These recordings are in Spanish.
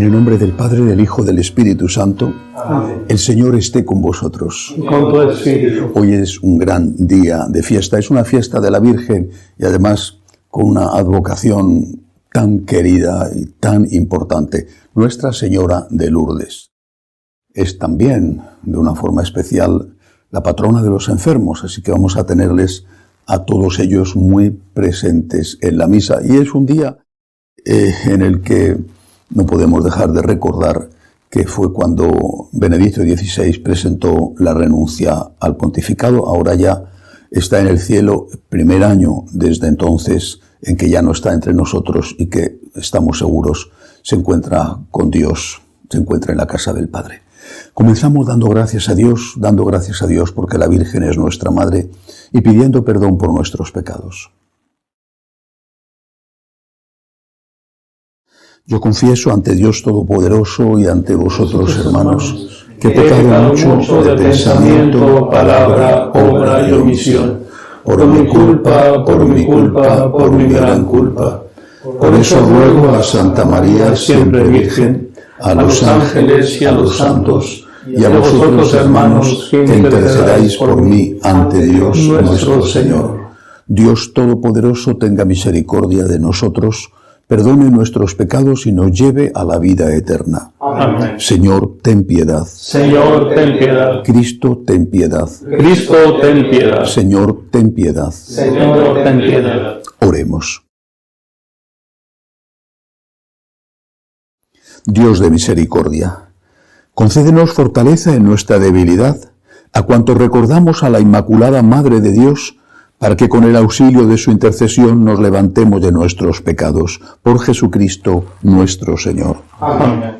En el nombre del Padre, del Hijo, del Espíritu Santo. Amén. El Señor esté con vosotros. Y con tu espíritu. Hoy es un gran día de fiesta. Es una fiesta de la Virgen y además con una advocación tan querida y tan importante. Nuestra Señora de Lourdes. Es también, de una forma especial, la patrona de los enfermos, así que vamos a tenerles a todos ellos muy presentes en la misa. Y es un día en el que no podemos dejar de recordar que fue cuando Benedicto XVI presentó la renuncia al pontificado. Ahora ya está en el cielo, primer año desde entonces en que ya no está entre nosotros y que estamos seguros se encuentra con Dios, se encuentra en la casa del Padre. Comenzamos dando gracias a Dios porque la Virgen es nuestra Madre y pidiendo perdón por nuestros pecados. Yo confieso ante Dios Todopoderoso y ante vosotros, hermanos, que he pecado mucho de pensamiento, palabra, obra y omisión, por mi culpa, por mi gran culpa. Por eso ruego a Santa María, siempre Virgen, a los ángeles y a los santos, y a vosotros, hermanos, que intercedáis por mí ante Dios nuestro Señor. Dios Todopoderoso tenga misericordia de nosotros, perdone nuestros pecados y nos lleve a la vida eterna. Amén. Señor, ten piedad. Señor, ten piedad. Cristo, ten piedad. Cristo, ten piedad. Señor, ten piedad. Señor, ten piedad. Oremos. Dios de misericordia, concédenos fortaleza en nuestra debilidad, a cuantos recordamos a la Inmaculada Madre de Dios, para que con el auxilio de su intercesión nos levantemos de nuestros pecados. Por Jesucristo nuestro Señor. Amén.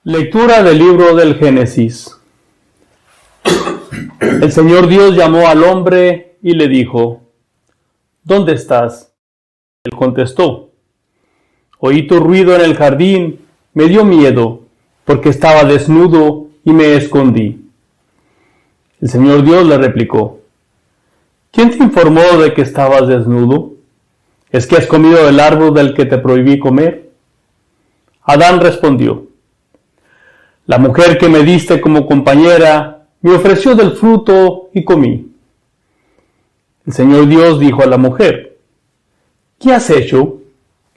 Lectura del libro del Génesis. El Señor Dios llamó al hombre y le dijo: ¿Dónde estás? Él contestó: oí tu ruido en el jardín, me dio miedo, porque estaba desnudo y me escondí. El Señor Dios le replicó: ¿quién te informó de que estabas desnudo? ¿Es que has comido del árbol del que te prohibí comer? Adán respondió: la mujer que me diste como compañera me ofreció del fruto y comí. El Señor Dios dijo a la mujer: ¿qué has hecho?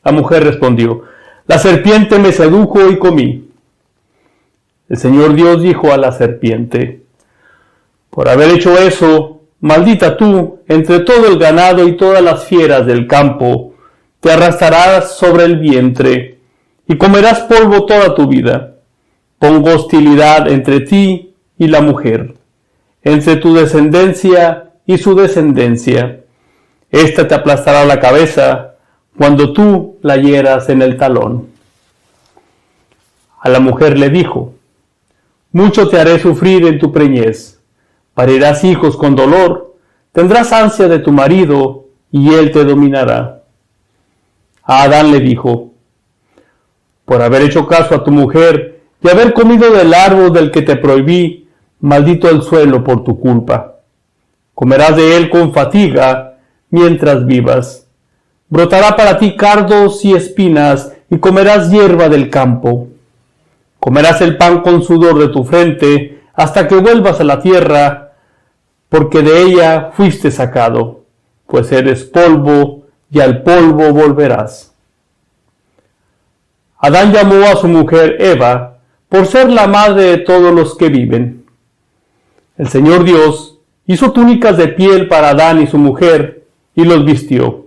La mujer respondió: la serpiente me sedujo y comí. El Señor Dios dijo a la serpiente: por haber hecho eso, maldita tú entre todo el ganado y todas las fieras del campo, te arrastrarás sobre el vientre y comerás polvo toda tu vida. Pongo hostilidad entre ti y la mujer, entre tu descendencia y su descendencia. Ésta te aplastará la cabeza cuando tú la hieras en el talón. A la mujer le dijo: mucho te haré sufrir en tu preñez, parirás hijos con dolor, tendrás ansia de tu marido y él te dominará. A Adán le dijo: por haber hecho caso a tu mujer y haber comido del árbol del que te prohibí, maldito el suelo por tu culpa. Comerás de él con fatiga mientras vivas. Brotará para ti cardos y espinas, y comerás hierba del campo. Comerás el pan con sudor de tu frente, hasta que vuelvas a la tierra, porque de ella fuiste sacado, pues eres polvo, y al polvo volverás. Adán llamó a su mujer Eva, por ser la madre de todos los que viven. El Señor Dios hizo túnicas de piel para Adán y su mujer, y los vistió.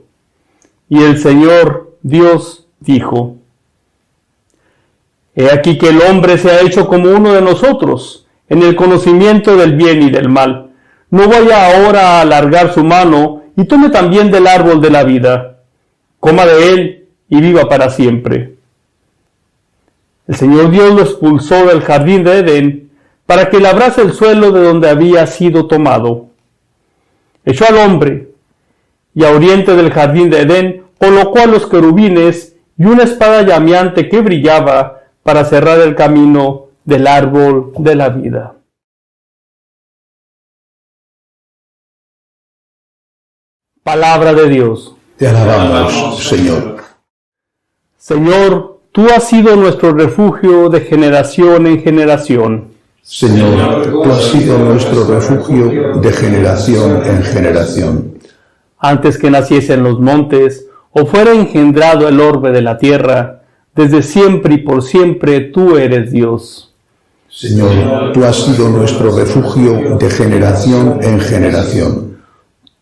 Y el Señor Dios dijo: he aquí que el hombre se ha hecho como uno de nosotros, en el conocimiento del bien y del mal. No vaya ahora a alargar su mano, y tome también del árbol de la vida. Coma de él, y viva para siempre. El Señor Dios lo expulsó del jardín de Edén, para que labrase el suelo de donde había sido tomado. Echó al hombre, y a oriente del jardín de Edén colocó a los querubines y una espada llameante que brillaba, para cerrar el camino del árbol de la vida. Palabra de Dios. Te alabamos, Señor. Señor, tú has sido nuestro refugio de generación en generación. Señor, tú has sido nuestro refugio de generación en generación. Antes que naciesen los montes, o fuera engendrado el orbe de la tierra, desde siempre y por siempre tú eres Dios. Señor, tú has sido nuestro refugio de generación en generación.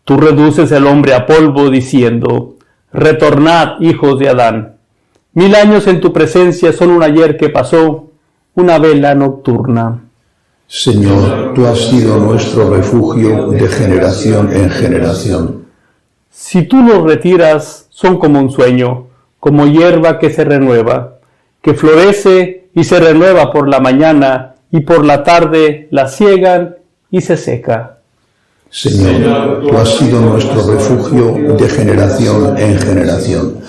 Tú reduces el hombre a polvo diciendo, retornad, hijos de Adán. 1000 años en tu presencia son un ayer que pasó, una vela nocturna. Señor, tú has sido nuestro refugio de generación en generación. Si tú los retiras, son como un sueño, como hierba que se renueva, que florece y se renueva por la mañana, y por la tarde la ciegan y se seca. Señor, tú has sido nuestro refugio de generación en generación.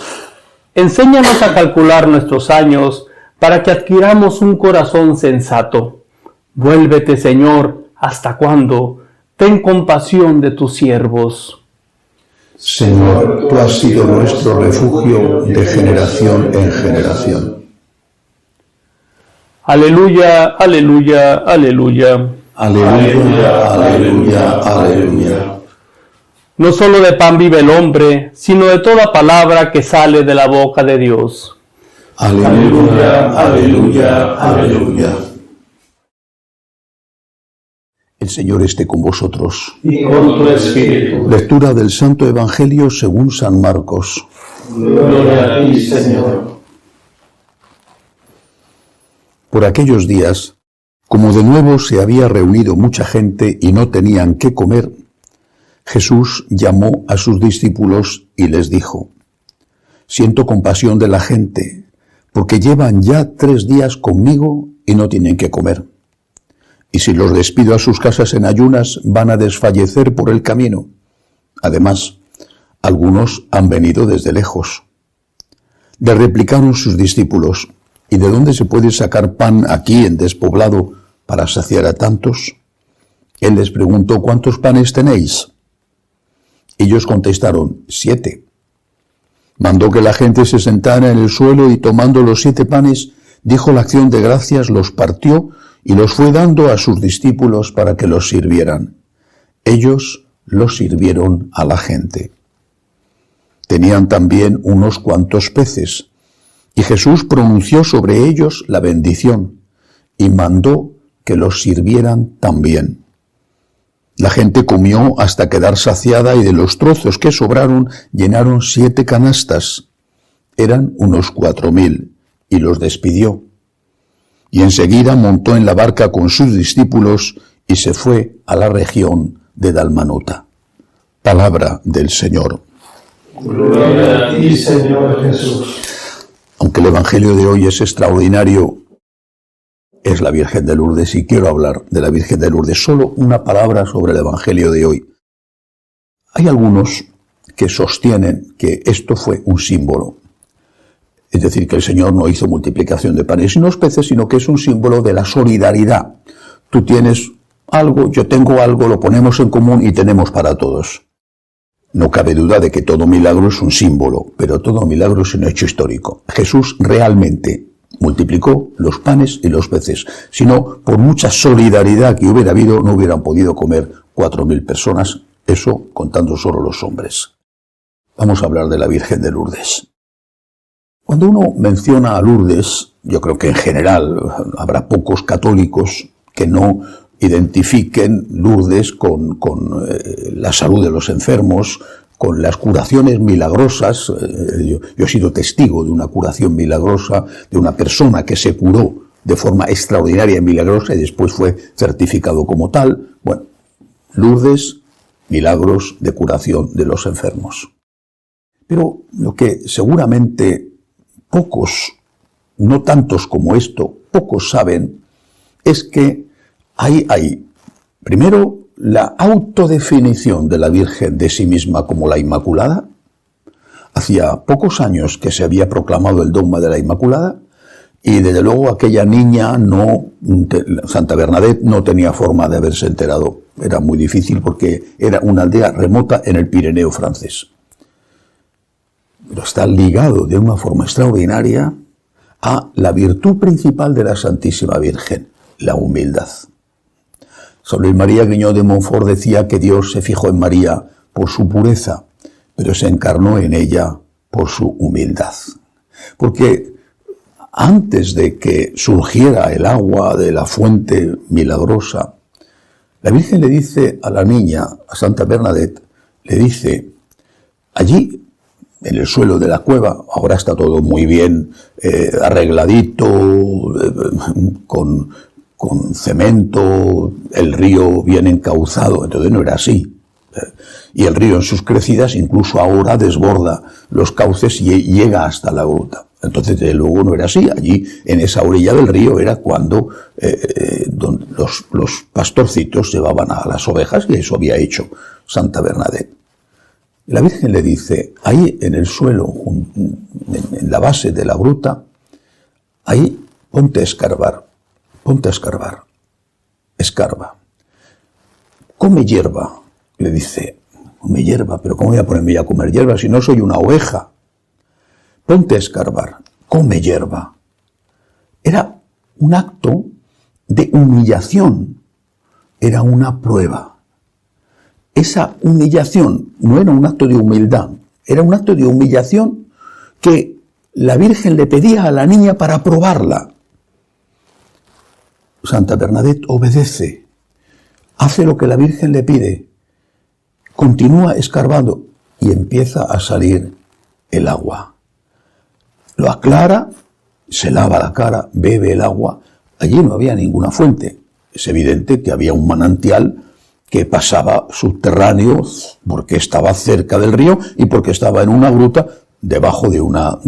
Enséñanos a calcular nuestros años para que adquiramos un corazón sensato. Vuélvete, Señor, ¿hasta cuándo? Ten compasión de tus siervos. Señor, tú has sido nuestro refugio de generación en generación. Aleluya, aleluya, aleluya. Aleluya, aleluya, aleluya. No solo de pan vive el hombre, sino de toda palabra que sale de la boca de Dios. Aleluya, aleluya, aleluya. El Señor esté con vosotros. Y con tu espíritu. Lectura del Santo Evangelio según San Marcos. Gloria a ti, Señor. Por aquellos días, como de nuevo se había reunido mucha gente y no tenían qué comer, Jesús llamó a sus discípulos y les dijo: siento compasión de la gente, porque llevan ya 3 días conmigo y no tienen qué comer. Y si los despido a sus casas en ayunas, van a desfallecer por el camino. Además, algunos han venido desde lejos. Le replicaron sus discípulos: ¿y de dónde se puede sacar pan aquí en despoblado para saciar a tantos? Él les preguntó: ¿cuántos panes tenéis? Ellos contestaron: 7. Mandó que la gente se sentara en el suelo y tomando los 7 panes, dijo la acción de gracias, los partió y los fue dando a sus discípulos para que los sirvieran. Ellos los sirvieron a la gente. Tenían también unos cuantos peces, y Jesús pronunció sobre ellos la bendición y mandó que los sirvieran también. La gente comió hasta quedar saciada y de los trozos que sobraron llenaron 7 canastas. Eran unos 4000 y los despidió. Y enseguida montó en la barca con sus discípulos y se fue a la región de Dalmanuta. Palabra del Señor. Gloria a ti, Señor Jesús. Aunque el Evangelio de hoy es extraordinario, es la Virgen de Lourdes y quiero hablar de la Virgen de Lourdes. Solo una palabra sobre el Evangelio de hoy. Hay algunos que sostienen que esto fue un símbolo. Es decir, que el Señor no hizo multiplicación de panes y los peces, sino que es un símbolo de la solidaridad. Tú tienes algo, yo tengo algo, lo ponemos en común y tenemos para todos. No cabe duda de que todo milagro es un símbolo, pero todo milagro es un hecho histórico. Jesús realmente multiplicó los panes y los peces. Si no, por mucha solidaridad que hubiera habido, no hubieran podido comer 4000 personas, eso contando solo los hombres. Vamos a hablar de la Virgen de Lourdes. Cuando uno menciona a Lourdes, yo creo que en general habrá pocos católicos que no identifiquen Lourdes con la salud de los enfermos, con las curaciones milagrosas. Yo he sido testigo de una curación milagrosa de una persona que se curó de forma extraordinaria y milagrosa y después fue certificado como tal. Bueno, Lourdes, milagros de curación de los enfermos. Pero lo que seguramente pocos, no tantos como esto, pocos saben, es que hay primero la autodefinición de la Virgen de sí misma como la Inmaculada. Hacía pocos años que se había proclamado el dogma de la Inmaculada Y desde luego aquella niña Santa Bernadette no tenía forma de haberse enterado. Era muy difícil porque era una aldea remota en el Pirineo francés. Pero está ligado de una forma extraordinaria a la virtud principal de la Santísima Virgen, la humildad. San Luis María Guiñó de Montfort decía que Dios se fijó en María por su pureza, pero se encarnó en ella por su humildad. Porque antes de que surgiera el agua de la fuente milagrosa, la Virgen le dice a la niña, a Santa Bernadette, le dice, allí, en el suelo de la cueva, ahora está todo muy bien arregladito, con cemento, el río bien encauzado, entonces no era así. Y el río en sus crecidas incluso ahora desborda los cauces y llega hasta la gruta. Entonces, desde luego no era así. Allí, en esa orilla del río, era cuando los pastorcitos llevaban a las ovejas, y eso había hecho Santa Bernadette. La Virgen le dice, ahí en el suelo, en la base de la gruta, ahí ponte a escarbar, escarba. Come hierba, le dice. Come hierba, pero ¿cómo voy a ponerme a comer hierba si no soy una oveja? Ponte a escarbar, come hierba. Era un acto de humillación, era una prueba. Esa humillación no era un acto de humildad, era un acto de humillación que la Virgen le pedía a la niña para probarla. Santa Bernadette obedece, hace lo que la Virgen le pide, continúa escarbando y empieza a salir el agua. Lo aclara, se lava la cara, bebe el agua. Allí no había ninguna fuente. Es evidente que había un manantial que pasaba subterráneo porque estaba cerca del río y porque estaba en una gruta debajo de una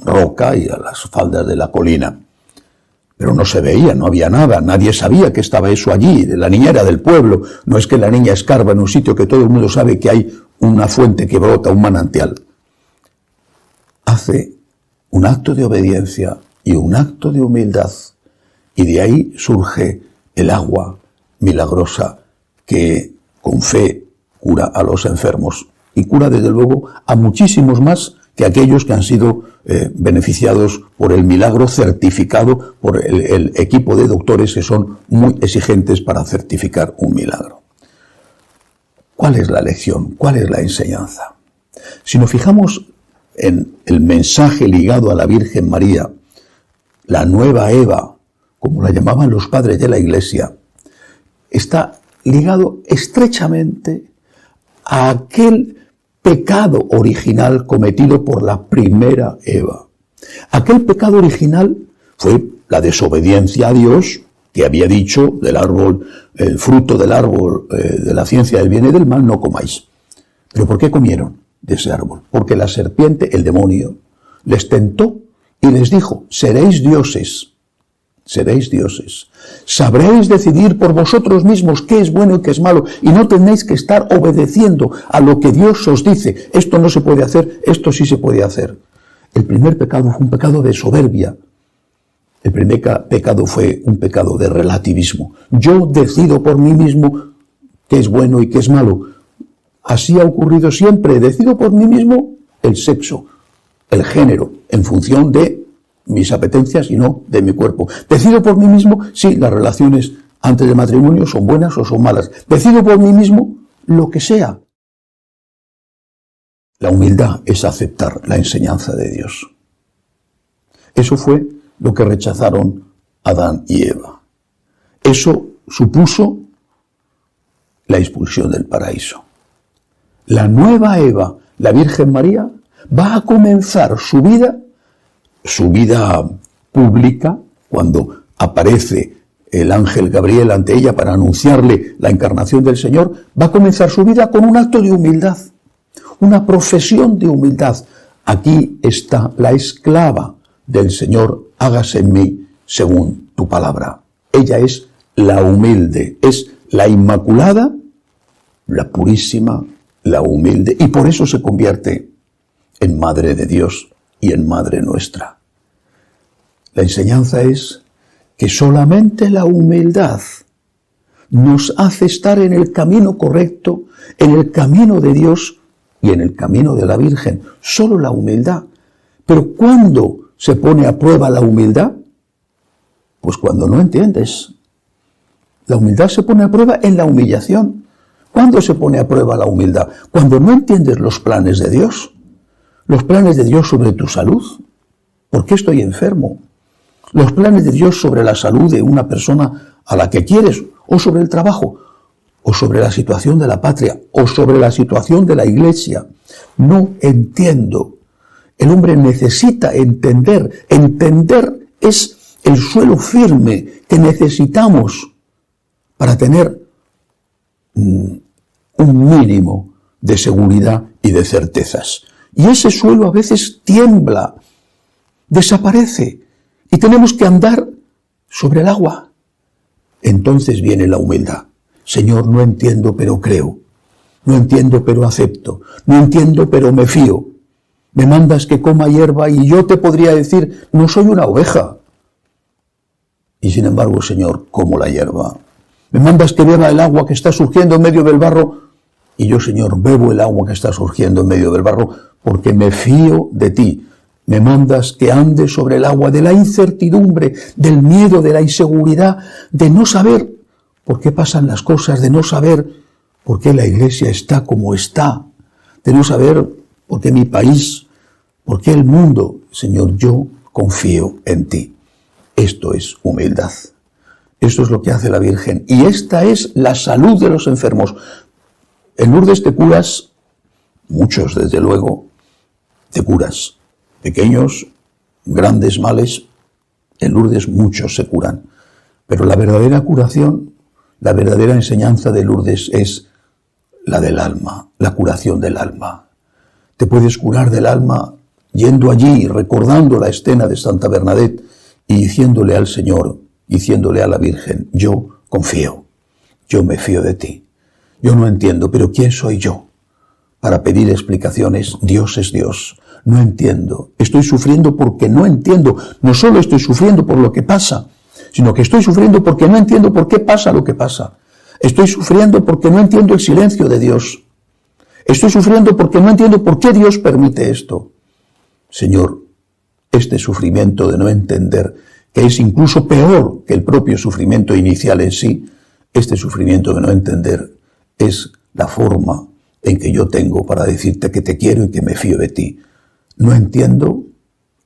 roca y a las faldas de la colina. Pero no se veía, no había nada, nadie sabía que estaba eso allí. La niña era del pueblo, no es que la niña escarba en un sitio que todo el mundo sabe que hay una fuente que brota, un manantial. Hace un acto de obediencia y un acto de humildad, y de ahí surge el agua milagrosa que con fe cura a los enfermos y cura desde luego a muchísimos más que aquellos que han sido beneficiados por el milagro certificado por el equipo de doctores que son muy exigentes para certificar un milagro. ¿Cuál es la lección? ¿Cuál es la enseñanza? Si nos fijamos en el mensaje ligado a la Virgen María, la nueva Eva, como la llamaban los padres de la Iglesia, está ligado estrechamente a aquel pecado original cometido por la primera Eva. Aquel pecado original fue la desobediencia a Dios, que había dicho del árbol, el fruto del árbol de la ciencia del bien y del mal no comáis. ¿Pero por qué comieron de ese árbol? Porque la serpiente, el demonio, les tentó y les dijo, seréis dioses, sabréis decidir por vosotros mismos qué es bueno y qué es malo, y no tenéis que estar obedeciendo a lo que Dios os dice, esto no se puede hacer, esto sí se puede hacer. El primer pecado fue un pecado de soberbia, el primer pecado fue un pecado de relativismo. Yo decido por mí mismo qué es bueno y qué es malo. Así ha ocurrido siempre, decido por mí mismo el sexo, el género, en función de mis apetencias y no de mi cuerpo. Decido por mí mismo si las relaciones antes del matrimonio son buenas o son malas. Decido por mí mismo lo que sea. La humildad es aceptar la enseñanza de Dios. Eso fue lo que rechazaron Adán y Eva. Eso supuso la expulsión del paraíso. La nueva Eva, la Virgen María, va a comenzar su vida pública, cuando aparece el ángel Gabriel ante ella para anunciarle la encarnación del Señor, va a comenzar su vida con un acto de humildad, una profesión de humildad. Aquí está la esclava del Señor, hágase en mí según tu palabra. Ella es la humilde, es la inmaculada, la purísima, la humilde, y por eso se convierte en Madre de Dios y en Madre nuestra. La enseñanza es que solamente la humildad nos hace estar en el camino correcto, en el camino de Dios y en el camino de la Virgen. Solo la humildad. Pero ¿cuándo se pone a prueba la humildad? Pues cuando no entiendes. La humildad se pone a prueba en la humillación. ¿Cuándo se pone a prueba la humildad? Cuando no entiendes los planes de Dios. Los planes de Dios sobre tu salud. ¿Por qué estoy enfermo? Los planes de Dios sobre la salud de una persona a la que quieres, o sobre el trabajo, o sobre la situación de la patria, o sobre la situación de la iglesia. No entiendo. El hombre necesita entender. Entender es el suelo firme que necesitamos para tener un mínimo de seguridad y de certezas. Y ese suelo a veces tiembla, desaparece, y tenemos que andar sobre el agua. Entonces viene la humildad. Señor, no entiendo, pero creo. No entiendo, pero acepto. No entiendo, pero me fío. Me mandas que coma hierba y yo te podría decir, no soy una oveja. Y sin embargo, Señor, como la hierba. Me mandas que beba el agua que está surgiendo en medio del barro y yo, Señor, bebo el agua que está surgiendo en medio del barro porque me fío de ti. Me mandas que ande sobre el agua de la incertidumbre, del miedo, de la inseguridad, de no saber por qué pasan las cosas, de no saber por qué la iglesia está como está, de no saber por qué mi país, por qué el mundo. Señor, yo confío en ti. Esto es humildad. Esto es lo que hace la Virgen. Y esta es la salud de los enfermos. En Lourdes te curas, muchos desde luego, te curas. Pequeños, grandes males, en Lourdes muchos se curan. Pero la verdadera curación, la verdadera enseñanza de Lourdes es la del alma, la curación del alma. Te puedes curar del alma yendo allí, recordando la escena de Santa Bernadette y diciéndole al Señor, diciéndole a la Virgen, yo confío, yo me fío de ti. Yo no entiendo, pero ¿quién soy yo para pedir explicaciones? Dios es Dios. No entiendo. Estoy sufriendo porque no entiendo. No solo estoy sufriendo por lo que pasa, sino que estoy sufriendo porque no entiendo por qué pasa lo que pasa. Estoy sufriendo porque no entiendo el silencio de Dios. Estoy sufriendo porque no entiendo por qué Dios permite esto. Señor, este sufrimiento de no entender, que es incluso peor que el propio sufrimiento inicial en sí, este sufrimiento de no entender es la forma en que yo tengo para decirte que te quiero y que me fío de ti. No entiendo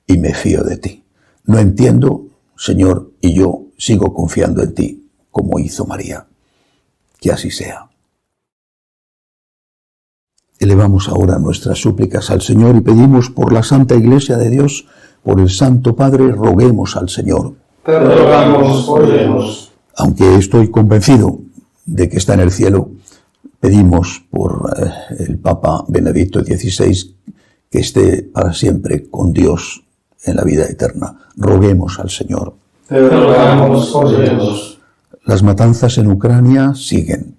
y me fío de ti. No entiendo, Señor, y yo sigo confiando en ti, como hizo María. Que así sea. Elevamos ahora nuestras súplicas al Señor y pedimos por la Santa Iglesia de Dios, por el Santo Padre, roguemos al Señor. Te rogamos, óyenos. Aunque estoy convencido de que está en el cielo, pedimos por el Papa Benedicto XVI que esté para siempre con Dios en la vida eterna. Roguemos al Señor. Te rogamos, óyenos. Las matanzas en Ucrania siguen.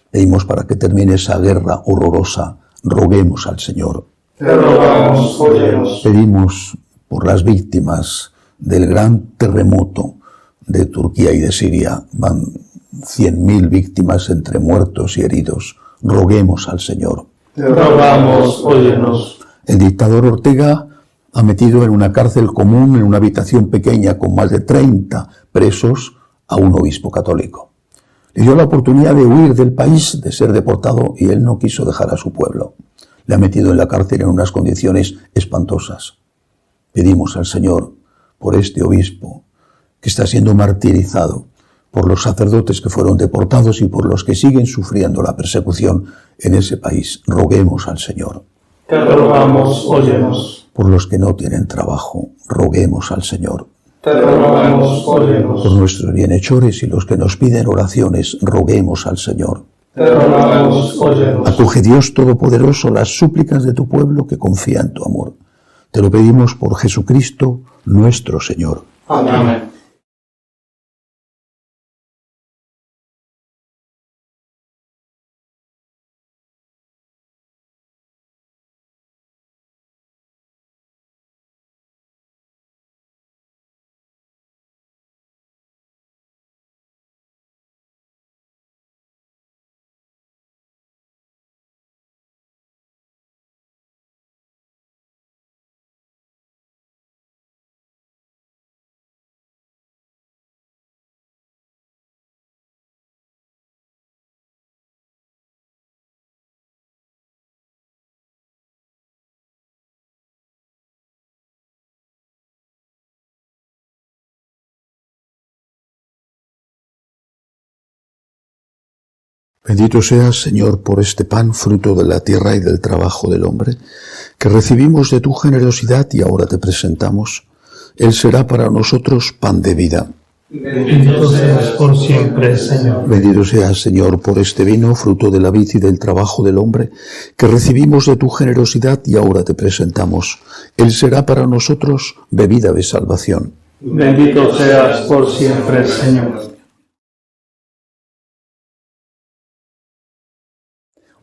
Pedimos para que termine esa guerra horrorosa. Roguemos al Señor. Te rogamos, óyenos. Pedimos por las víctimas del gran terremoto de Turquía y de Siria. Van 100.000 víctimas entre muertos y heridos. Roguemos al Señor. Te rogamos, óyenos. El dictador Ortega ha metido en una cárcel común, en una habitación pequeña con más de 30 presos, a un obispo católico. Le dio la oportunidad de huir del país, de ser deportado, y él no quiso dejar a su pueblo. Le ha metido en la cárcel en unas condiciones espantosas. Pedimos al Señor por este obispo que está siendo martirizado, por los sacerdotes que fueron deportados y por los que siguen sufriendo la persecución en ese país. Roguemos al Señor. Te rogamos, óyenos. Por los que no tienen trabajo, roguemos al Señor. Te rogamos, óyenos. Por nuestros bienhechores y los que nos piden oraciones, roguemos al Señor. Te rogamos, óyenos. Acoge, Dios Todopoderoso, las súplicas de tu pueblo que confía en tu amor. Te lo pedimos por Jesucristo, nuestro Señor. Amén. Bendito seas, Señor, por este pan, fruto de la tierra y del trabajo del hombre, que recibimos de tu generosidad y ahora te presentamos. Él será para nosotros pan de vida. Bendito seas por siempre, Señor. Bendito seas, Señor, por este vino, fruto de la vid y del trabajo del hombre, que recibimos de tu generosidad y ahora te presentamos. Él será para nosotros bebida de salvación. Bendito seas por siempre, Señor.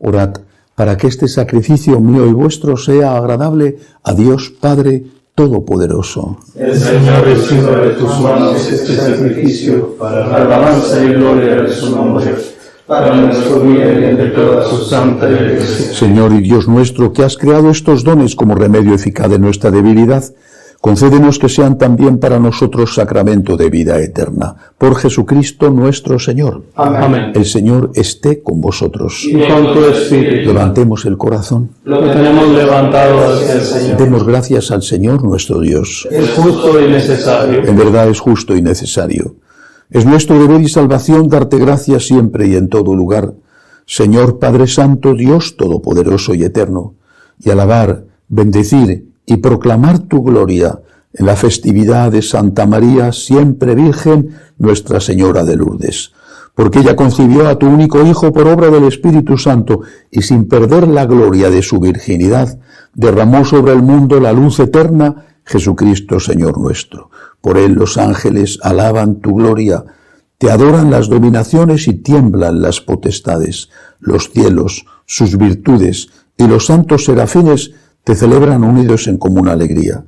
Orad para que este sacrificio mío y vuestro sea agradable a Dios Padre Todopoderoso. El Señor reciba de tus manos este sacrificio para la alabanza y gloria de su nombre, para nuestro bien y de toda su santa Iglesia. Señor y Dios nuestro, que has creado estos dones como remedio eficaz de nuestra debilidad, concédenos que sean también para nosotros sacramento de vida eterna. Por Jesucristo nuestro Señor. Amén. El Señor esté con vosotros. Y con tu espíritu. Levantemos el corazón. Lo tenemos levantado hacia el Señor. Demos gracias al Señor nuestro Dios. Es justo y necesario. En verdad es justo y necesario. Es nuestro deber y salvación darte gracias siempre y en todo lugar, Señor Padre Santo, Dios Todopoderoso y Eterno, y alabar, bendecir y proclamar tu gloria en la festividad de Santa María, siempre Virgen, Nuestra Señora de Lourdes. Porque ella concibió a tu único Hijo por obra del Espíritu Santo y sin perder la gloria de su virginidad, derramó sobre el mundo la luz eterna, Jesucristo Señor nuestro. Por él los ángeles alaban tu gloria, te adoran las dominaciones y tiemblan las potestades. Los cielos, sus virtudes y los santos serafines te celebran unidos en común alegría.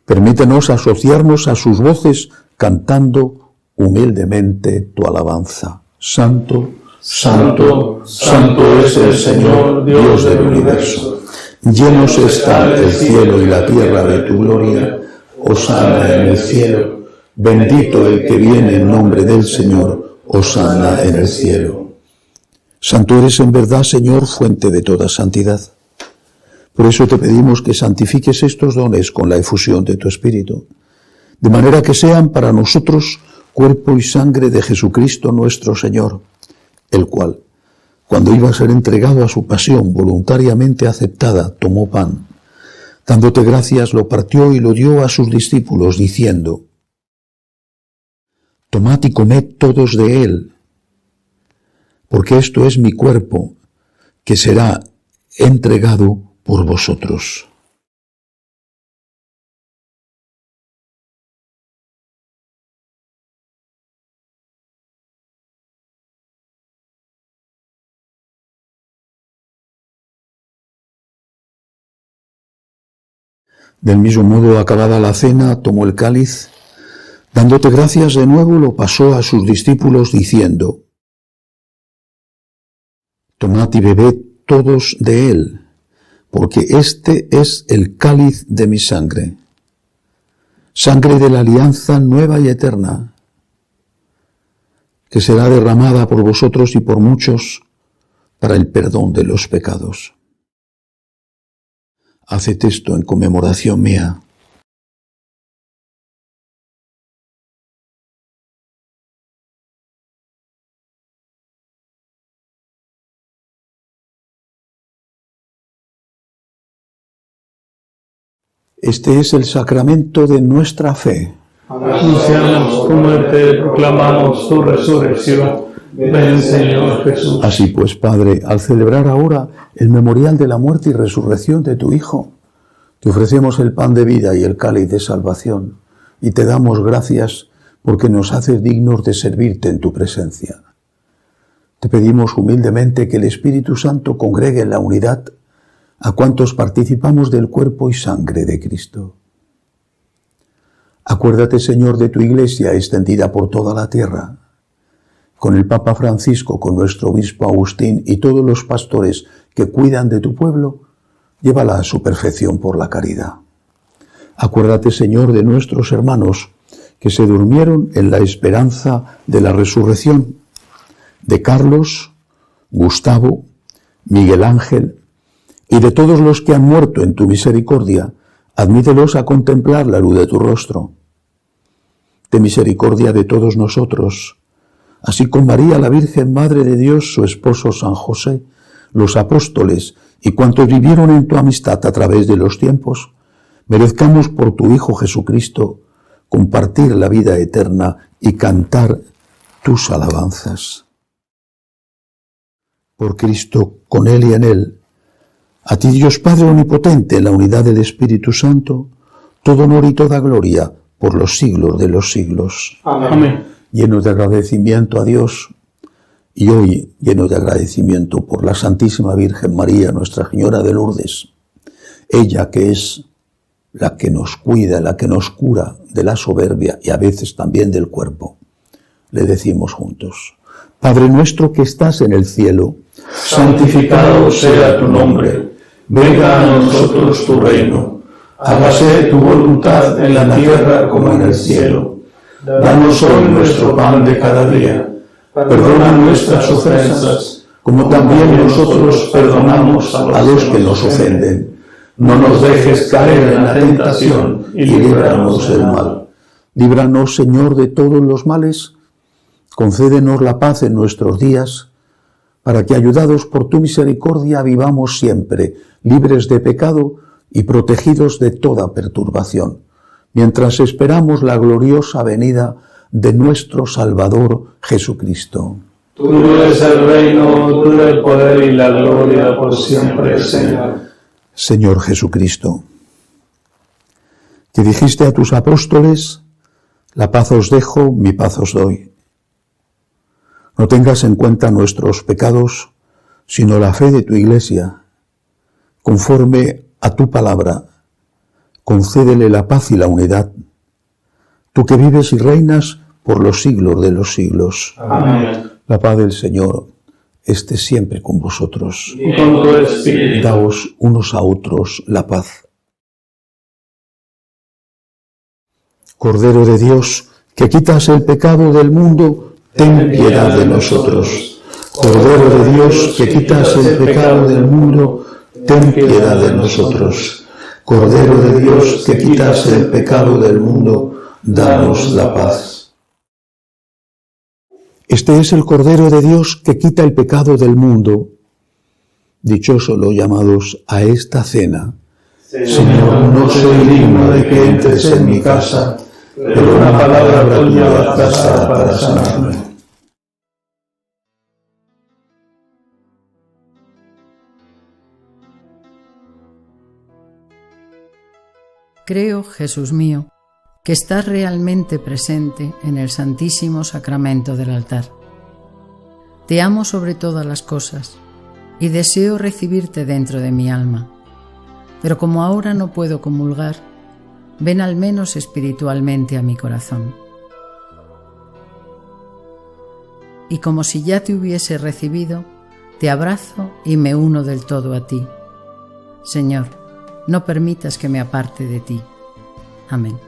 Permítenos asociarnos a sus voces cantando humildemente tu alabanza. Santo, santo, santo es el Señor, Dios del universo. Llenos están el cielo y la tierra de tu gloria. Hosana en el cielo. Bendito el que viene en nombre del Señor. Hosana en el cielo. Santo eres en verdad, Señor, fuente de toda santidad. Por eso te pedimos que santifiques estos dones con la efusión de tu Espíritu, de manera que sean para nosotros cuerpo y sangre de Jesucristo nuestro Señor, el cual, cuando iba a ser entregado a su pasión voluntariamente aceptada, tomó pan. Dándote gracias, lo partió y lo dio a sus discípulos, diciendo: Tomad y comed todos de él, porque esto es mi cuerpo, que será entregado por vosotros. Del mismo modo, acabada la cena, tomó el cáliz, dándote gracias de nuevo, lo pasó a sus discípulos, diciendo: Tomad y bebed todos de él, porque este es el cáliz de mi sangre, sangre de la alianza nueva y eterna, que será derramada por vosotros y por muchos para el perdón de los pecados. Haced esto en conmemoración mía. Este es el sacramento de nuestra fe. Anunciamos tu muerte, proclamamos tu resurrección. Ven, Señor Jesús. Así pues, Padre, al celebrar ahora el memorial de la muerte y resurrección de tu Hijo, te ofrecemos el pan de vida y el cáliz de salvación, y te damos gracias porque nos haces dignos de servirte en tu presencia. Te pedimos humildemente que el Espíritu Santo congregue en la unidad a cuantos participamos del cuerpo y sangre de Cristo. Acuérdate, Señor, de tu Iglesia extendida por toda la tierra, con el Papa Francisco, con nuestro obispo Agustín y todos los pastores que cuidan de tu pueblo, llévala a su perfección por la caridad. Acuérdate, Señor, de nuestros hermanos que se durmieron en la esperanza de la resurrección, de Carlos, Gustavo, Miguel Ángel, y de todos los que han muerto en tu misericordia, admítelos a contemplar la luz de tu rostro. Ten misericordia de todos nosotros, así con María, la Virgen Madre de Dios, su esposo San José, los apóstoles y cuantos vivieron en tu amistad a través de los tiempos, merezcamos por tu Hijo Jesucristo compartir la vida eterna y cantar tus alabanzas. Por Cristo, con Él y en Él, a ti Dios Padre Omnipotente, en la unidad del Espíritu Santo, todo honor y toda gloria por los siglos de los siglos. Amén. Llenos de agradecimiento a Dios, y hoy llenos de agradecimiento por la Santísima Virgen María, Nuestra Señora de Lourdes, ella que es la que nos cuida, la que nos cura de la soberbia y a veces también del cuerpo, le decimos juntos: Padre nuestro que estás en el cielo, santificado sea tu nombre, venga a nosotros tu reino, hágase tu voluntad en la tierra como en el cielo. Danos hoy nuestro pan de cada día, perdona nuestras ofensas, como también nosotros perdonamos a los que nos ofenden. No nos dejes caer en la tentación y líbranos del mal. Líbranos, Señor, de todos los males, concédenos la paz en nuestros días, para que, ayudados por tu misericordia, vivamos siempre libres de pecado y protegidos de toda perturbación, mientras esperamos la gloriosa venida de nuestro Salvador Jesucristo. Tuyo es el reino, tuyo el poder y la gloria por siempre, Señor. Señor Jesucristo, que dijiste a tus apóstoles: la paz os dejo, mi paz os doy. No tengas en cuenta nuestros pecados, sino la fe de tu Iglesia. Conforme a tu palabra, concédele la paz y la unidad, tú que vives y reinas por los siglos de los siglos. Amén. La paz del Señor esté siempre con vosotros. Y con tu espíritu. Daos unos a otros la paz. Cordero de Dios, que quitas el pecado del mundo, ten piedad de nosotros. Cordero de Dios, que quitas el pecado del mundo, ten piedad de nosotros. Cordero de Dios, que quitas el pecado del mundo, danos la paz. Este es el Cordero de Dios que quita el pecado del mundo. Dichosos los llamados a esta cena. Señor, no soy digno de que entres en mi casa, pero una palabra tuya bastará para sanarme. Creo, Jesús mío, que estás realmente presente en el Santísimo Sacramento del altar. Te amo sobre todas las cosas y deseo recibirte dentro de mi alma, pero como ahora no puedo comulgar, ven al menos espiritualmente a mi corazón. Y como si ya te hubiese recibido, te abrazo y me uno del todo a ti. Señor, no permitas que me aparte de ti. Amén.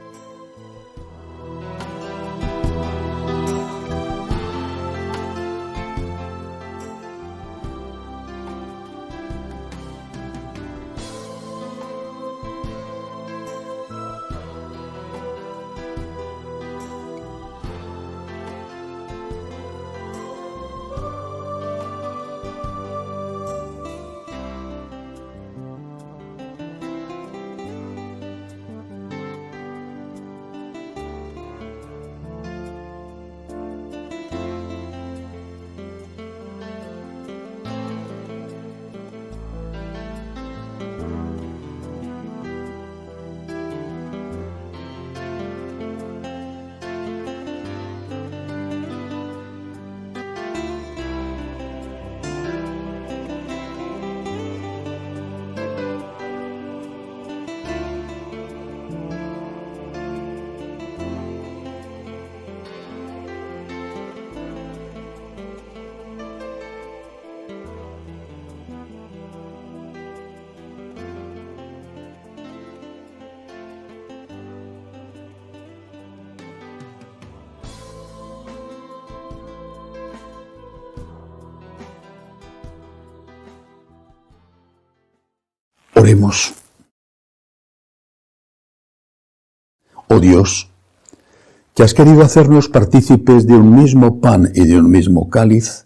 Oremos. Oh Dios, que has querido hacernos partícipes de un mismo pan y de un mismo cáliz,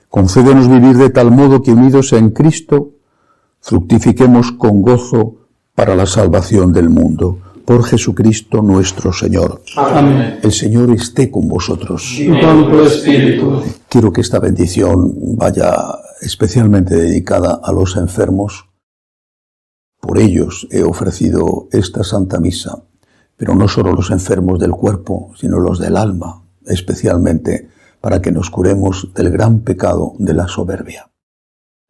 concédenos vivir de tal modo que unidos en Cristo, fructifiquemos con gozo para la salvación del mundo. Por Jesucristo nuestro Señor. Amén. El Señor esté con vosotros. Y con tu espíritu. Quiero que esta bendición vaya especialmente dedicada a los enfermos. Por ellos he ofrecido esta Santa Misa, pero no solo los enfermos del cuerpo, sino los del alma, especialmente para que nos curemos del gran pecado de la soberbia.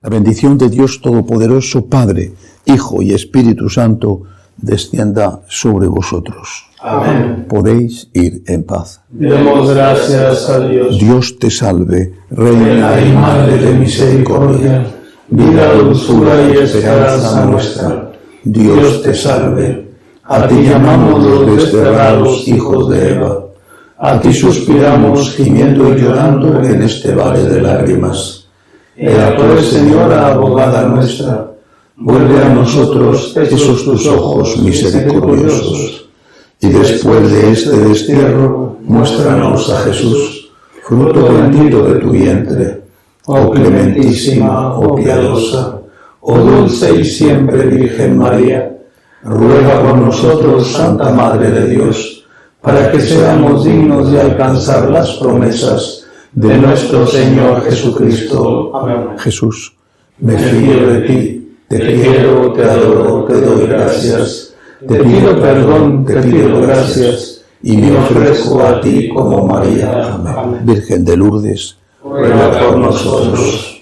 La bendición de Dios Todopoderoso, Padre, Hijo y Espíritu Santo, descienda sobre vosotros. Amén. Podéis ir en paz. Demos gracias a Dios. Dios te salve, Reina y Madre de misericordia, vida, dulzura y esperanza nuestra. Dios te salve. A ti llamamos los desterrados hijos de Eva. A ti suspiramos, gimiendo y llorando en este valle de lágrimas. Ea pues, Señora, abogada nuestra, vuelve a nosotros esos tus ojos misericordiosos, y después de este destierro, muéstranos a Jesús, fruto bendito de tu vientre. Oh clementísima, oh piadosa, oh dulce y siempre Virgen María, ruega por nosotros, Santa Madre de Dios, para que seamos dignos de alcanzar las promesas de nuestro Señor Jesucristo. Amén. Jesús, Me fío de ti. Te quiero, te adoro, te doy gracias, te pido perdón, te pido gracias, y me ofrezco a ti como María. Amén. Virgen de Lourdes, Ruega por nosotros.